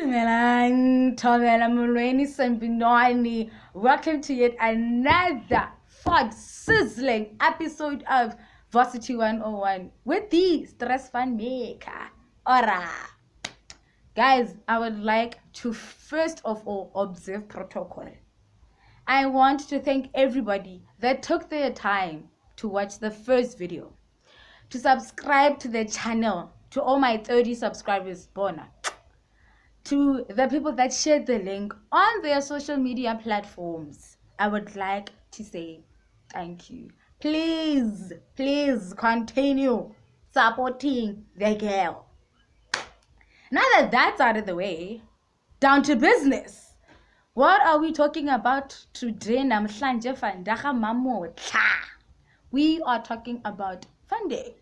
Welcome to yet another fun, sizzling episode of Varsity 101 with the Stress Fun Maker. Ora! Guys, I would like to first of all observe protocol. I want to thank everybody that took their time to watch the first video, to subscribe to the channel, to all my 30 subscribers, Bona. To the people that shared the link on their social media platforms, I would like to say thank you. Please continue supporting the girl. Now that that's out of the way, down to business. What are we talking about today? We are talking about funding.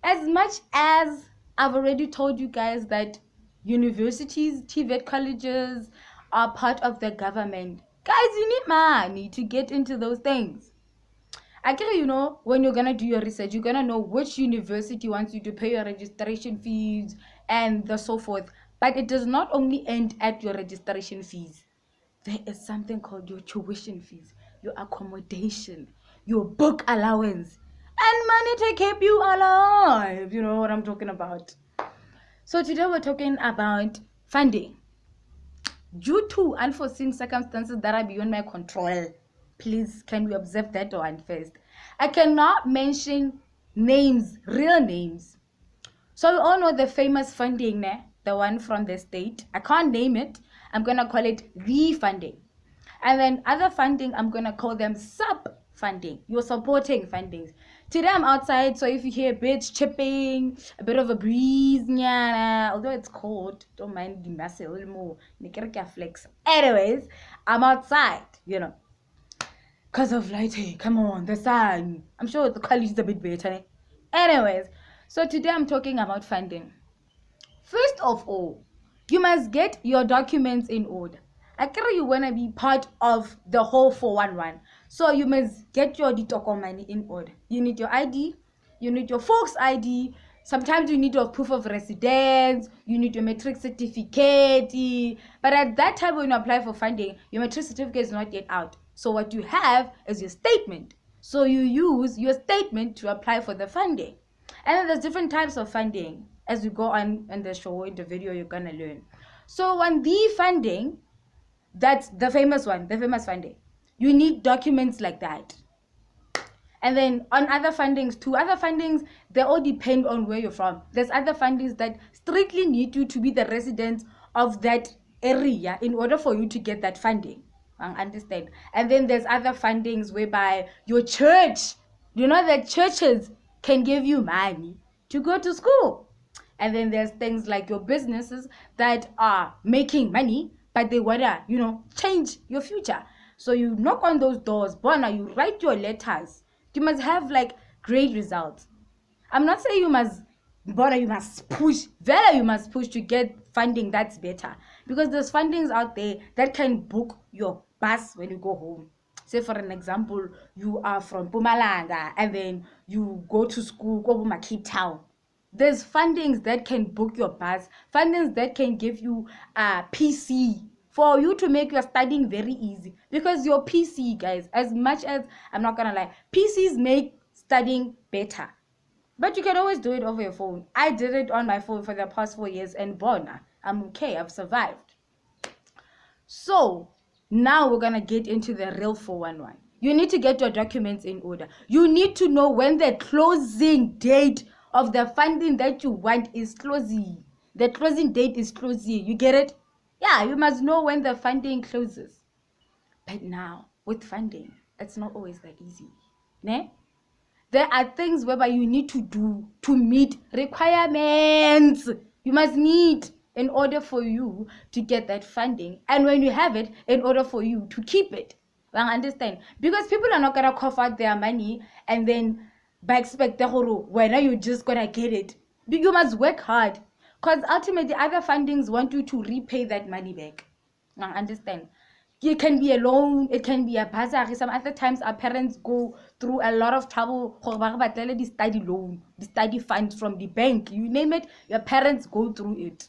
As much as I've already told you guys that universities, TVET colleges are part of the government. Guys, you need money to get into those things. Actually, when you're going to do your research, you're going to know which university wants you to pay your registration fees and so forth. But it does not only end at your registration fees. There is something called your tuition fees, your accommodation, your book allowance, and money to keep you alive. You know what I'm talking about. So today we're talking about funding. Due to unforeseen circumstances that are beyond my control, please can we observe that one first? I cannot mention names, real names. So we all know the famous funding, the one from the state. I can't name it. I'm going to call it the funding. And then other funding, I'm going to call them sub-funding. You're supporting fundings. Today I'm outside, so if you hear birds chipping, a bit of a breeze, although it's cold, don't mind the mess a little more. Flex. Anyways, I'm outside, because of lighting. Come on, the sun. I'm sure the quality is a bit better. Anyways, so today I'm talking about funding. First of all, you must get your documents in order. Actually, you want to be part of the whole 411. So you must get your money in order. You need your ID, you need your folks ID, sometimes you need your proof of residence, you need your matric certificate. But at that time when you apply for funding, your matric certificate is not yet out. So what you have is your statement. So you use your statement to apply for the funding. And then there's different types of funding. As we go on in the show, in the video, you're going to learn. So on the funding, that's the famous one, the famous funding. You need documents like that. And then on other fundings too, other fundings, they all depend on where you're from. There's other fundings that strictly need you to be the resident of that area in order for you to get that funding. I understand. And then there's other fundings whereby your church, that churches can give you money to go to school. And then there's things like your businesses that are making money, but they want to, change your future. So you knock on those doors, you write your letters. You must have great results. I'm not saying you must push. You must push to get funding that's better. Because there's fundings out there that can book your bus when you go home. Say for an example, you are from Mpumalanga and then you go to school, go to Cape Town. There's fundings that can book your bus, fundings that can give you a PC for you to make your studying very easy. Because your PC, guys, as much as I'm not gonna lie, PCs make studying better. But you can always do it over your phone. I did it on my phone for the past 4 years and I'm okay, I've survived. So now we're gonna get into the real 411. You need to get your documents in order. You need to know when the closing date of the funding that you want is closing. The closing date is closing. You get it? Yeah, you must know when the funding closes. But now, with funding, it's not always that easy. There are things whereby you need to do to meet requirements. You must meet in order for you to get that funding. And when you have it, in order for you to keep it. I understand? Because people are not going to cough out their money and then by expect when are you just going to get it. You must work hard. Because ultimately, other fundings want you to repay that money back. I understand? It can be a loan, it can be a bursary. Some other times, our parents go through a lot of trouble. The study loan, the study funds from the bank. You name it, your parents go through it.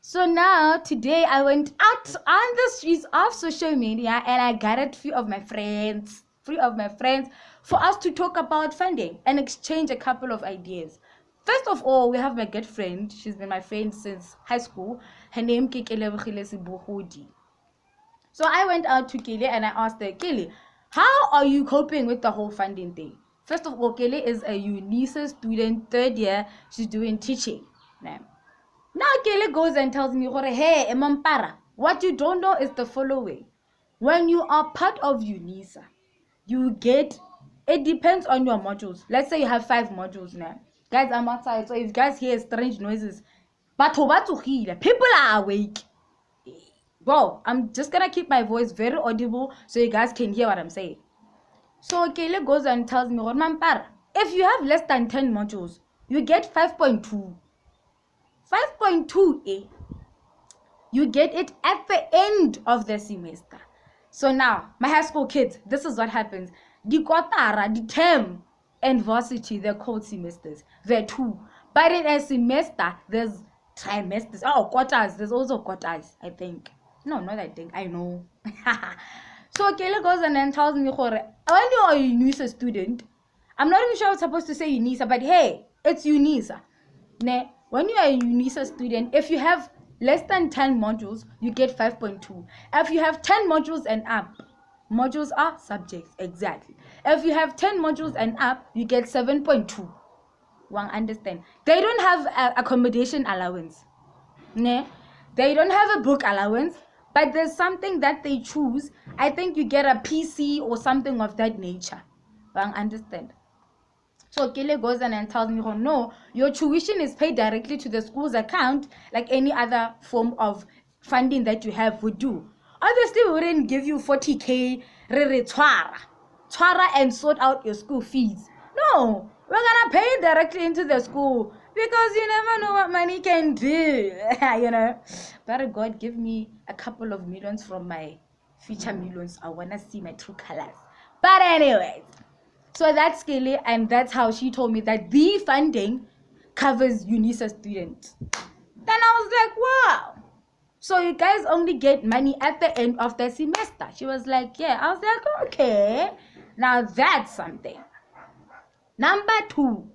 So now, today, I went out on the streets of social media and I gathered three of my friends, for us to talk about funding and exchange a couple of ideas. First of all, we have my good friend. She's been my friend since high school. Her name is Kele. So I went out to Kele and I asked her, Kele, how are you coping with the whole funding thing? First of all, Kele is a UNISA student, 3rd year. She's doing teaching. Now Kele goes and tells me, hey, Emampara, what you don't know is the following. When you are part of UNISA, you get, it depends on your modules. Let's say you have 5 modules now. Guys, I'm outside, so if you guys hear strange noises, people are awake. Well, I'm just gonna keep my voice very audible so you guys can hear what I'm saying. So Kele goes and tells me, Mampara, if you have less than 10 modules, you get 5.2. 5.2, you get it at the end of the semester. So now, my high school kids, this is what happens. The kotara, the term, and varsity, they're called semesters. They're 2. But in a semester, there's trimesters. Oh, quarters. There's also quarters, I think. No, not I think. I know. So Kele goes and then tells me, when you are a UNISA student, I'm not even sure I was supposed to say UNISA, but hey, it's UNISA. When you are a UNISA student, if you have less than 10 modules, you get 5.2. If you have 10 modules and up, modules are subjects, exactly. If you have 10 modules and up, you get 7.2. One understand. They don't have accommodation allowance. They don't have a book allowance, but there's something that they choose. I think you get a PC or something of that nature. One understand. So Kele goes in and tells me, oh no, your tuition is paid directly to the school's account like any other form of funding that you have would do. Obviously, we wouldn't give you 40K, twara and sort out your school fees. No, we're gonna pay it directly into the school because you never know what money can do, But God, give me a couple of millions from my future millions. I wanna see my true colors. But anyways. So that's Kele, and that's how she told me that the funding covers UNISA students. Then I was like, wow. So you guys only get money at the end of the semester. She was like, yeah. I was like, okay. Now that's something. Number 2. On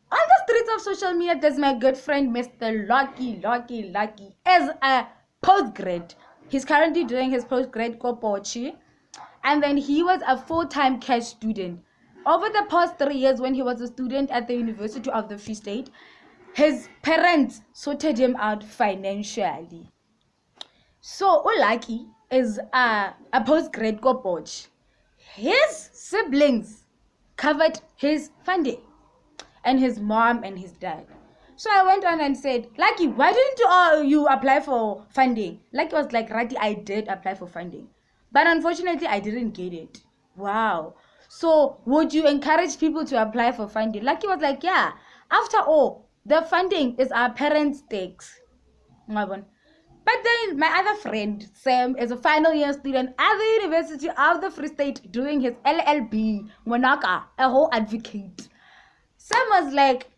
the streets of social media, there's my good friend, Mr. Lucky, as a postgrad. He's currently doing his postgrad Kopochi. And then he was a full-time cash student. Over the past 3 years, when he was a student at the University of the Free State, his parents sorted him out financially. So Lucky is a postgrad Kopochi. His siblings covered his funding, and his mom and his dad. So I went on and said, Lucky, why didn't you apply for funding? Lucky was like, Rati, I did apply for funding, but unfortunately I didn't get it. Wow. So would you encourage people to apply for funding? Lucky was like, yeah. After all, the funding is our parents' stakes. But then my other friend, Sam, is a final year student at the University of the Free State doing his LLB, Monaka, a whole advocate. Sam was like,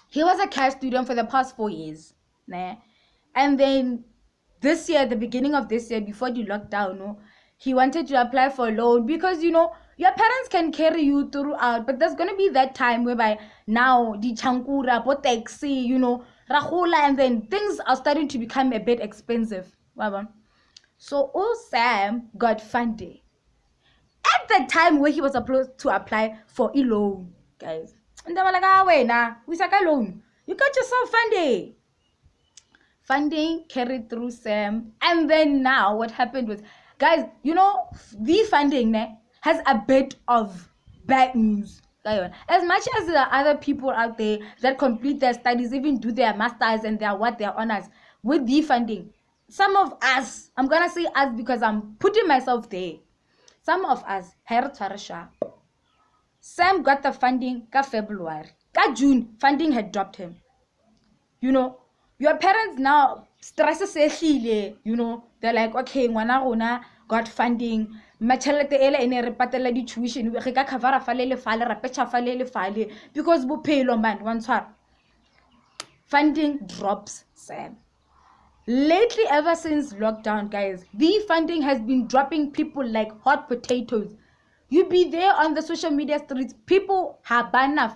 he was a cash student for the past 4 years. And then this year, the beginning of this year, before the lockdown, he wanted to apply for a loan because, your parents can carry you throughout, but there's going to be that time whereby now the chankura, taxi, rahula, and then things are starting to become a bit expensive. So Sam got funding at the time where he was supposed to apply for a loan, guys. And they were like, wait, we said a loan. You got yourself funding. Funding carried through Sam. And then now what happened was, guys, the funding has a bit of bad news. As much as there are other people out there that complete their studies, even do their masters and their honors with the funding, some of us, I'm gonna say us because I'm putting myself there. Some of us, Sam got the funding ka February. Ka June, funding had dropped him. Your parents now stresses, they're like, okay, ngwana rona got funding. Ma Chelete ele ene re patela di tuition, re ka cover falele fale, ra pecha falele fale, because bophelo man, one swap. Funding drops Sam. Lately, ever since lockdown, guys, the funding has been dropping people like hot potatoes. You be there on the social media streets, people have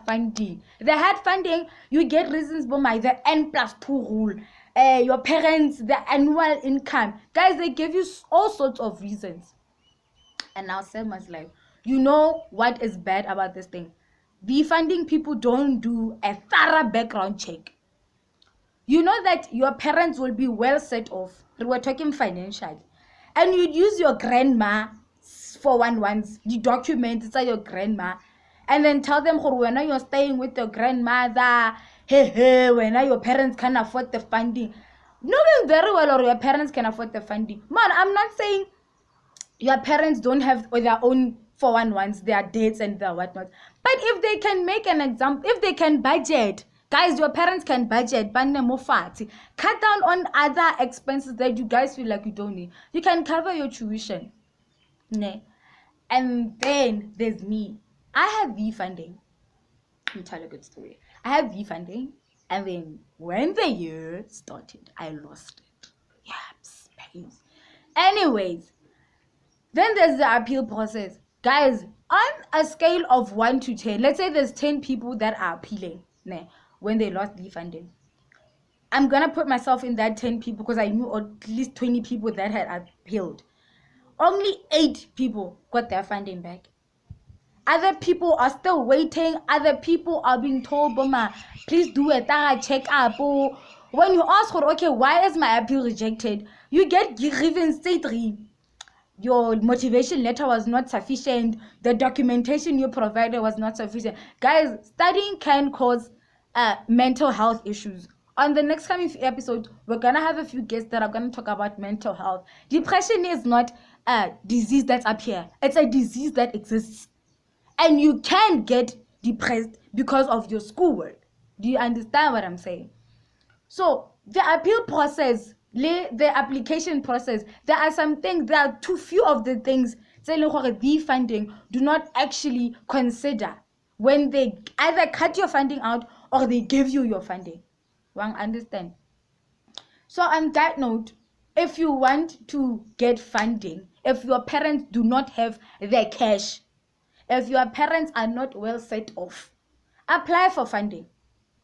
funding. They had funding, you get reasons for my the N+2 rule. Your parents, the annual income. Guys, they give you all sorts of reasons. And now Sam was like, you know what is bad about this thing? The funding people don't do a thorough background check. You know that your parents will be well set off. We were talking financially. And you'd use your grandma for once, the documents, it's your grandma. And then tell them, when you're staying with your grandmother, when your parents can afford the funding. Knowing very well or your parents can afford the funding. Man, I'm not saying your parents don't have their own 411s, their dates and their whatnot. But if they can make an example, if they can budget, guys, your parents can budget, cut down on other expenses that you guys feel like you don't need. You can cover your tuition. And then there's me. I have V funding. Let me tell you a good story. I have V funding, and then when the year started, I lost it. Yeah, space. Anyways, then there's the appeal process. Guys, on a scale of 1 to 10, let's say there's 10 people that are appealing when they lost the funding. I'm gonna put myself in that 10 people because I knew at least 20 people that had appealed. Only 8 people got their funding back. Other people are still waiting. Other people are being told, Boma, please do a check up. When you ask for, okay, why is my appeal rejected? You get grievance state 3. Your motivation letter was not sufficient. The documentation you provided was not sufficient. Guys, studying can cause mental health issues. On the next coming episode, we're gonna have a few guests that are gonna talk about mental health. Depression is not a disease that's up here. It's a disease that exists. And you can get depressed because of your schoolwork. Do you understand what I'm saying? So the appeal process, the application process, there are some things, there are too few of the things the funding do not actually consider when they either cut your funding out or they give you your funding. Understand? So on that note, if you want to get funding, if your parents do not have the cash, if your parents are not well set off, apply for funding.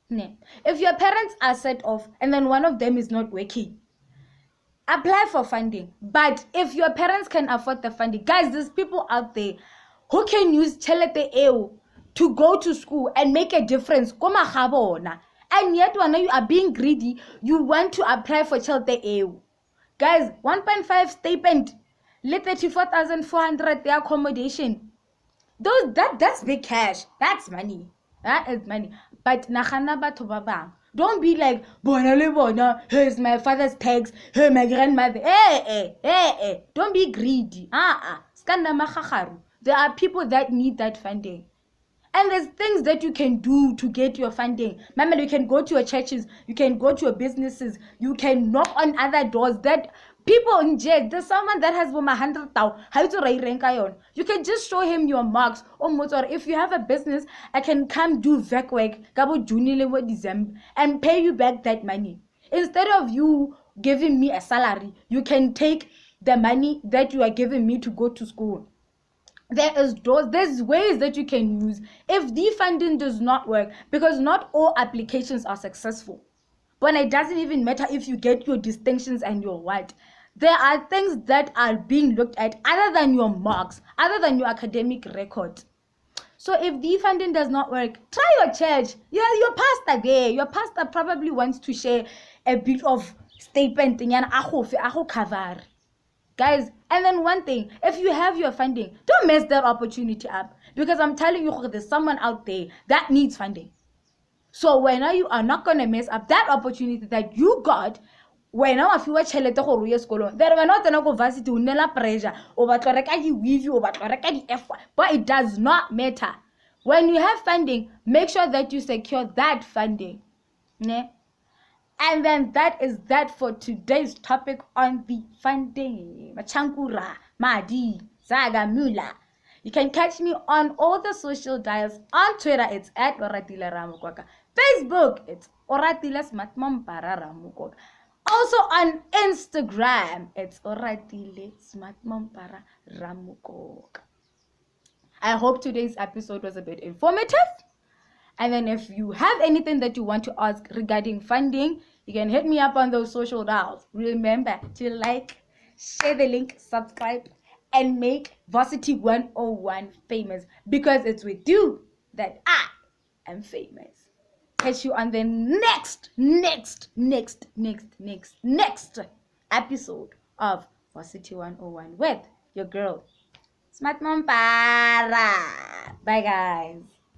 If your parents are set off and then one of them is not working, apply for funding. But if your parents can afford the funding, guys, there's people out there who can use Chelete to go to school and make a difference. And yet when you are being greedy, you want to apply for Chelete. Guys, 1.5 stipend, 34,400 the accommodation. That's big cash. That's money. That is money. But don't be like, here's my father's tax, here's my grandmother. Don't be greedy. There are people that need that funding. And there's things that you can do to get your funding. Remember, you can go to your churches, you can go to your businesses, you can knock on other doors that people in jail. There's someone that has 100,000. You can just show him your marks. Or if you have a business, I can come do work and pay you back that money. Instead of you giving me a salary, you can take the money that you are giving me to go to school. There's ways that you can use if the funding does not work, because not all applications are successful. But it doesn't even matter if you get your distinctions and your what. There are things that are being looked at other than your marks, other than your academic record. So if the funding does not work, try your church. Yeah, your pastor there. Your pastor probably wants to share a bit of statement. Guys, and then one thing, if you have your funding, don't mess that opportunity up. Because I'm telling you, there's someone out there that needs funding. So when you are not going to mess up that opportunity that you got, when I feel Chelete go ruya sekolo, there were not enough varsity to nela pressure over to reka di weave over to reka di F, but it does not matter. When you have funding, make sure that you secure that funding. And then that is that for today's topic on the funding. Machankura, Madi, Zaka, Mula. You can catch me on all the social dials. On Twitter, it's at Oratile Ramukwaka. Facebook, it's Oratile Smatmampara Ramukwaka. Also on Instagram, it's Oratile Smart Mampara Ramukok. I hope today's episode was a bit informative. And then if you have anything that you want to ask regarding funding, you can hit me up on those social dials. Remember to like, share the link, subscribe, and make Varsity 101 famous, because it's with you that I am famous. Catch you on the next episode of Varsity 101 with your girl, Smart Mom Para. Bye, guys.